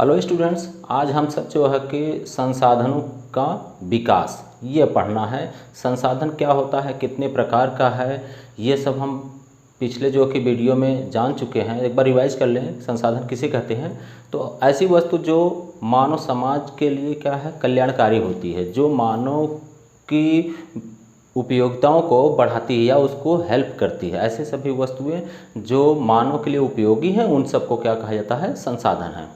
Hello students, आज हम सब जो है कि संसाधनों का विकास ये पढ़ना है। संसाधन क्या होता है, कितने प्रकार का है, ये सब हम पिछले जो कि वीडियो में जान चुके हैं। एक बार रिवाइज कर लें, संसाधन किसे कहते हैं। तो ऐसी वस्तु जो मानव समाज के लिए क्या है, कल्याणकारी होती है, जो मानव की उपयोगिताओं को बढ़ाती है या उसको हेल्प करती है। ऐसे सभी वस्तुएं जो मानव के लिए उपयोगी हैं उन सबको क्या कहा जाता है, संसाधन है।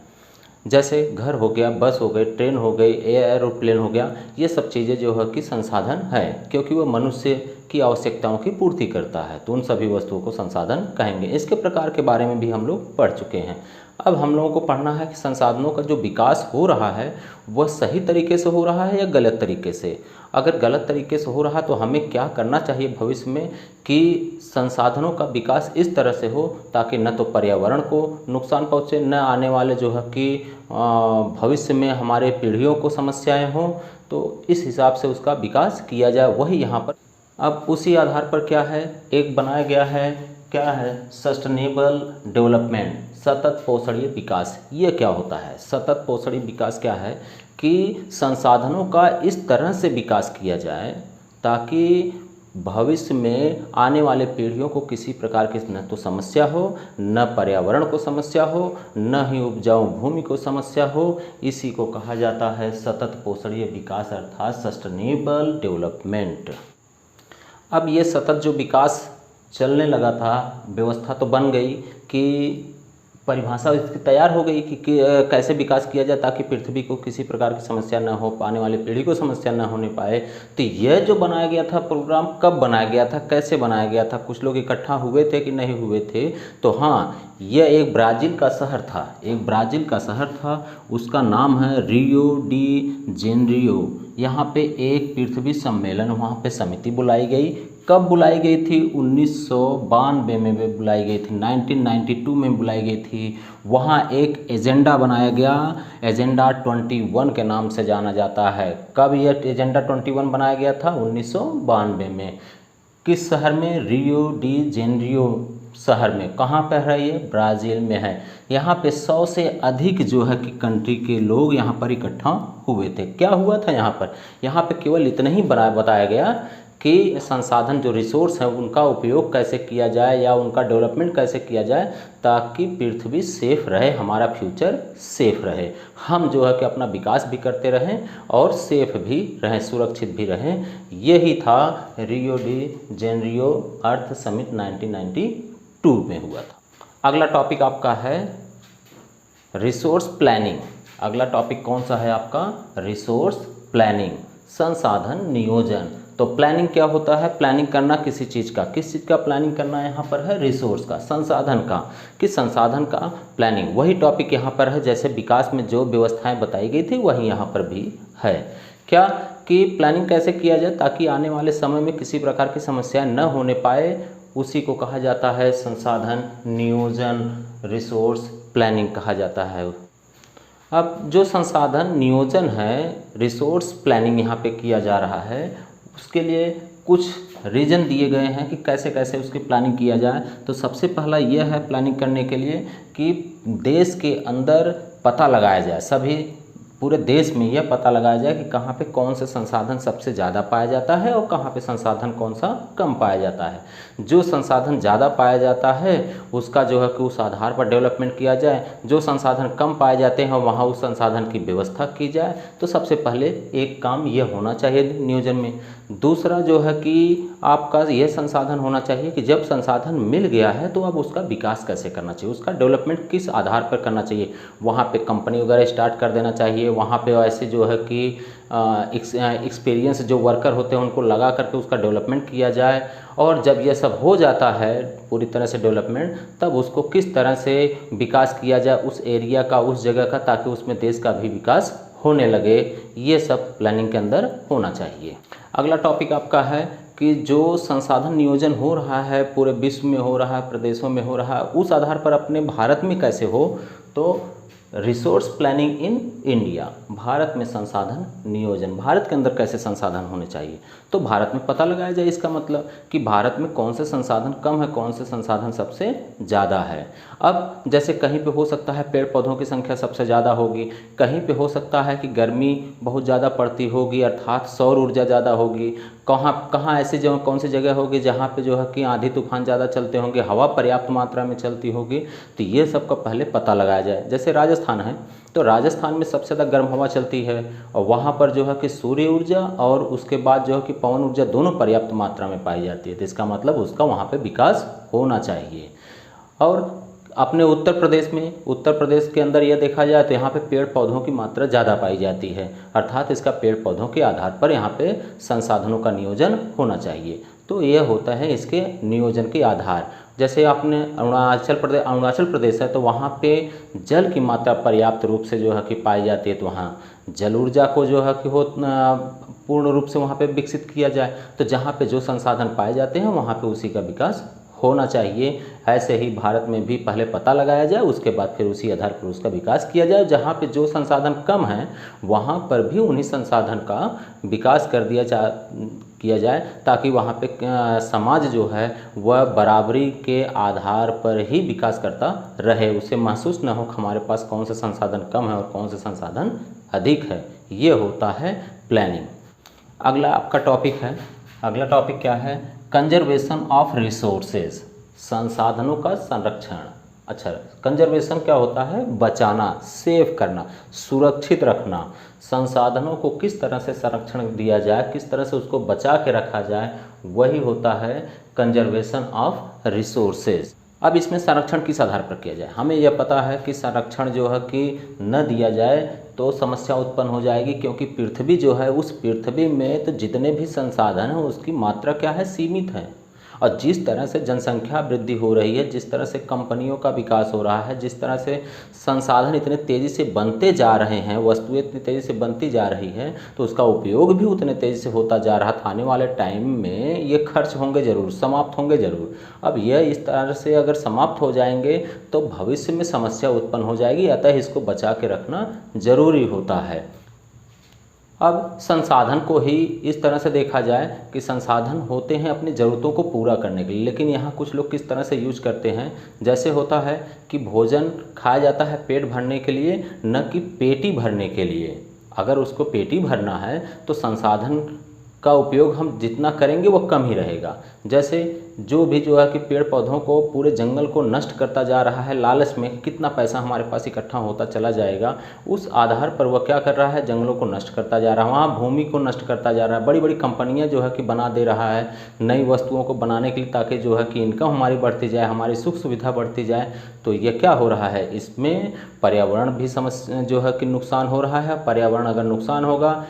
जैसे घर हो गया, बस हो गई, ट्रेन हो गई, एरोप्लेन हो गया, ये सब चीज़ें जो है कि संसाधन है, क्योंकि वो मनुष्य की आवश्यकताओं की पूर्ति करता है, तो उन सभी वस्तुओं को संसाधन कहेंगे। इसके प्रकार के बारे में भी हम लोग पढ़ चुके हैं। अब हम लोगों को पढ़ना है कि संसाधनों का जो विकास हो रहा है वह सही तरीके से हो रहा है या गलत तरीके से। अगर गलत तरीके से हो रहा तो हमें क्या करना चाहिए भविष्य में कि संसाधनों का विकास इस तरह से हो ताकि न तो पर्यावरण को नुकसान पहुँचे, न आने वाले जो है कि भविष्य में हमारे पीढ़ियों को समस्याएं हों। तो इस हिसाब से उसका विकास किया जाए, वही यहाँ पर। अब उसी आधार पर क्या है, एक बनाया गया है, क्या है, सस्टेनेबल डेवलपमेंट, सतत पोषणीय विकास। ये क्या होता है, सतत पोषणीय विकास क्या है कि संसाधनों का इस तरह से विकास किया जाए ताकि भविष्य में आने वाले पीढ़ियों को किसी प्रकार की न तो समस्या हो, न पर्यावरण को समस्या हो, न ही उपजाऊ भूमि को समस्या हो। इसी को कहा जाता है सतत पोषणीय विकास अर्थात सस्टेनेबल डेवलपमेंट। अब ये सतत जो विकास चलने लगा था, व्यवस्था तो बन गई कि परिभाषा इसकी तैयार हो गई कि कैसे विकास किया जाए ताकि पृथ्वी को किसी प्रकार की समस्या न हो, आने वाली पीढ़ी को समस्या न होने पाए। तो यह जो बनाया गया था प्रोग्राम, कब बनाया गया था, कैसे बनाया गया था, कुछ लोग इकट्ठा हुए थे कि नहीं हुए थे। तो हाँ, यह एक ब्राज़ील का शहर था, एक ब्राज़ील का शहर था, उसका नाम है रियो डी जेनेरियो। यहाँ पे एक पृथ्वी सम्मेलन, वहाँ पे समिति बुलाई गई। कब बुलाई गई थी, 1992 में बुलाई गई थी, 1992 में बुलाई गई थी। वहाँ एक एजेंडा बनाया गया, एजेंडा 21 के नाम से जाना जाता है। कब यह एजेंडा 21 बनाया गया था, 1992 में। किस शहर में, रियो डी जेनेरियो शहर में। कहाँ पर है ये, ब्राज़ील में है। यहाँ पे 100 से अधिक जो है कि कंट्री के लोग यहाँ पर इकट्ठा हुए थे। क्या हुआ था यहाँ पर, यहाँ पे केवल इतना ही बताया गया कि संसाधन जो रिसोर्स हैं उनका उपयोग कैसे किया जाए या उनका डेवलपमेंट कैसे किया जाए ताकि पृथ्वी सेफ रहे, हमारा फ्यूचर सेफ रहे, हम जो है कि अपना विकास भी करते रहें और सेफ भी रहें, सुरक्षित भी रहें। यही था रियो डी जेनेरियो अर्थ समिट 1992 में हुआ था। अगला टॉपिक आपका है रिसोर्स प्लानिंग। अगला टॉपिक कौन सा है आपका, रिसोर्स प्लानिंग, संसाधन नियोजन। तो प्लानिंग क्या होता है, प्लानिंग करना किसी चीज़ का, किस चीज़ का प्लानिंग करना यहाँ पर है, रिसोर्स का, संसाधन का, किस संसाधन का प्लानिंग। वही टॉपिक यहाँ पर है, जैसे विकास में जो व्यवस्थाएं बताई गई थी वही यहाँ पर भी है। क्या कि प्लानिंग कैसे किया जाए ताकि आने वाले समय में किसी प्रकार की समस्या न होने पाए, उसी को कहा जाता है संसाधन नियोजन, रिसोर्स प्लानिंग कहा जाता है। अब जो संसाधन नियोजन है, रिसोर्स प्लानिंग यहाँ पे किया जा रहा है, उसके लिए कुछ रीजन दिए गए हैं कि कैसे कैसे उसकी प्लानिंग किया जाए। तो सबसे पहला यह है प्लानिंग करने के लिए कि देश के अंदर पता लगाया जाए, सभी पूरे देश में यह पता लगाया जाए कि कहाँ पे कौन से संसाधन सबसे ज़्यादा पाया जाता है और कहाँ पे संसाधन कौन सा कम पाया जाता है। जो संसाधन ज़्यादा पाया जाता है उसका जो है कि उस आधार पर डेवलपमेंट किया जाए, जो संसाधन कम पाए जाते हैं वहाँ उस संसाधन की व्यवस्था की जाए। तो सबसे पहले एक काम यह होना चाहिए नियोजन में। दूसरा जो है कि आपका यह संसाधन होना चाहिए कि जब संसाधन मिल गया है तो अब उसका विकास कैसे करना चाहिए, उसका डेवलपमेंट किस आधार पर करना चाहिए। वहाँ पे कंपनी वगैरह स्टार्ट कर देना चाहिए, वहाँ पे ऐसे जो है कि एक्सपीरियंस जो वर्कर होते हैं उनको लगा करके उसका डेवलपमेंट किया जाए। और जब यह सब हो जाता है पूरी तरह से डेवलपमेंट, तब उसको किस तरह से विकास किया जाए उस एरिया का, उस जगह का, ताकि उसमें देश का भी विकास होने लगे। ये सब प्लानिंग के अंदर होना चाहिए। अगला टॉपिक आपका है कि जो संसाधन नियोजन हो रहा है पूरे विश्व में हो रहा है, प्रदेशों में हो रहा है, उस आधार पर अपने भारत में कैसे हो। तो resource planning in India, Bharat में संसाधन नियोजन, भारत के अंदर कैसे संसाधन होने चाहिए, तो भारत में पता लगाया जाए। इसका मतलब कि भारत में कौन से संसाधन कम है, कौन से संसाधन सबसे ज़्यादा है। अब जैसे कहीं पे हो सकता है पेड़ पौधों की संख्या सबसे ज़्यादा होगी, कहीं पे हो सकता है कि गर्मी बहुत ज़्यादा पड़ती होगी अर्थात सौर ऊर्जा ज़्यादा होगी, कहाँ कहाँ ऐसी जगह कौन सी जगह होगी जहाँ पे जो है कि आंधी तूफान ज़्यादा चलते होंगे, हवा पर्याप्त मात्रा में चलती होगी। तो ये सब का पहले पता लगाया जाए। जैसे राजस्थान है तो राजस्थान में सबसे ज़्यादा गर्म हवा चलती है और वहाँ पर जो है कि सूर्य ऊर्जा और उसके बाद जो है कि पवन ऊर्जा दोनों पर्याप्त मात्रा में पाई जाती है। तो इसका मतलब उसका वहाँ पे विकास होना चाहिए। और अपने उत्तर प्रदेश के अंदर यह देखा जाए तो यहाँ पे पेड़ पौधों की मात्रा ज़्यादा पाई जाती है, अर्थात इसका पेड़ पौधों के आधार पर यहाँ पे संसाधनों का नियोजन होना चाहिए। तो यह होता है इसके नियोजन के आधार। जैसे आपने अरुणाचल प्रदेश है तो वहाँ पे जल की मात्रा पर्याप्त रूप से जो है कि पाई जाती है, तो वहाँ जल ऊर्जा को जो है कि पूर्ण रूप से वहाँ पे विकसित किया जाए। तो जहाँ पे जो संसाधन पाए जाते हैं वहाँ पे उसी का विकास होना चाहिए। ऐसे ही भारत में भी पहले पता लगाया जाए, उसके बाद फिर उसी आधार पर उसका विकास किया जाए। जहाँ पे जो संसाधन कम हैं वहाँ पर भी उन्हीं संसाधन का विकास किया जाए ताकि वहाँ पे समाज जो है वह बराबरी के आधार पर ही विकास करता रहे, उसे महसूस न हो हमारे पास कौन से संसाधन कम है और कौन से संसाधन अधिक है। ये होता है प्लानिंग। अगला आपका टॉपिक है, अगला टॉपिक क्या है, कंजर्वेशन ऑफ रिसोर्सेज, संसाधनों का संरक्षण। अच्छा, कंजर्वेशन क्या होता है, बचाना, सेव करना, सुरक्षित रखना। संसाधनों को किस तरह से संरक्षण दिया जाए, किस तरह से उसको बचा के रखा जाए, वही होता है कंजर्वेशन ऑफ रिसोर्सेज। अब इसमें संरक्षण किस आधार पर किया जाए, हमें यह पता है कि संरक्षण जो है कि न दिया जाए तो समस्या उत्पन्न हो जाएगी, क्योंकि पृथ्वी जो है उस पृथ्वी में तो जितने भी संसाधन हैं उसकी मात्रा क्या है, सीमित है। और जिस तरह से जनसंख्या वृद्धि हो रही है, जिस तरह से कंपनियों का विकास हो रहा है, जिस तरह से संसाधन इतने तेज़ी से बनते जा रहे हैं, वस्तुएं इतनी तेज़ी से बनती जा रही है, तो उसका उपयोग भी उतने तेज़ी से होता जा रहा था। आने वाले टाइम में ये खर्च होंगे ज़रूर, समाप्त होंगे ज़रूर। अब यह इस तरह से अगर समाप्त हो जाएंगे तो भविष्य में समस्या उत्पन्न हो जाएगी, अतः इसको बचा के रखना ज़रूरी होता है। अब संसाधन को ही इस तरह से देखा जाए कि संसाधन होते हैं अपनी ज़रूरतों को पूरा करने के लिए, लेकिन यहाँ कुछ लोग किस तरह से यूज करते हैं। जैसे होता है कि भोजन खाया जाता है पेट भरने के लिए, न कि पेटी भरने के लिए। अगर उसको पेटी भरना है तो संसाधन का उपयोग हम जितना करेंगे वो कम ही रहेगा। जैसे जो भी जो है कि पेड़ पौधों को, पूरे जंगल को नष्ट करता जा रहा है लालच में, कितना पैसा हमारे पास इकट्ठा होता चला जाएगा, उस आधार पर वह क्या कर रहा है, जंगलों को नष्ट करता जा रहा है, वहाँ भूमि को नष्ट करता जा रहा है। बड़ी बड़ी कंपनियां जो है कि बना दे रहा है नई वस्तुओं को बनाने के लिए, ताकि जो है कि इनकम हमारी बढ़ती जाए, हमारी सुख सुविधा बढ़ती जाए। तो ये क्या हो रहा है, इसमें पर्यावरण भी समस्या जो है कि नुकसान हो रहा है। पर्यावरण अगर नुकसान होगा,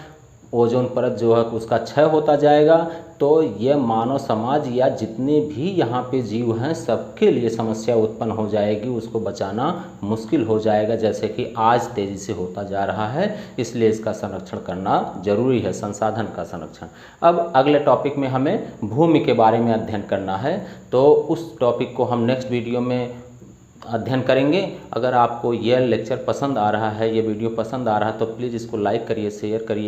ओजोन परत जो है उसका क्षय होता जाएगा, तो यह मानव समाज या जितने भी यहाँ पे जीव हैं सबके लिए समस्या उत्पन्न हो जाएगी, उसको बचाना मुश्किल हो जाएगा, जैसे कि आज तेज़ी से होता जा रहा है। इसलिए इसका संरक्षण करना जरूरी है, संसाधन का संरक्षण। अब अगले टॉपिक में हमें भूमि के बारे में अध्ययन करना है, तो उस टॉपिक को हम नेक्स्ट वीडियो में अध्ययन करेंगे। अगर आपको यह लेक्चर पसंद आ रहा है, ये वीडियो पसंद आ रहा है, तो प्लीज़ इसको लाइक करिए, शेयर करिए।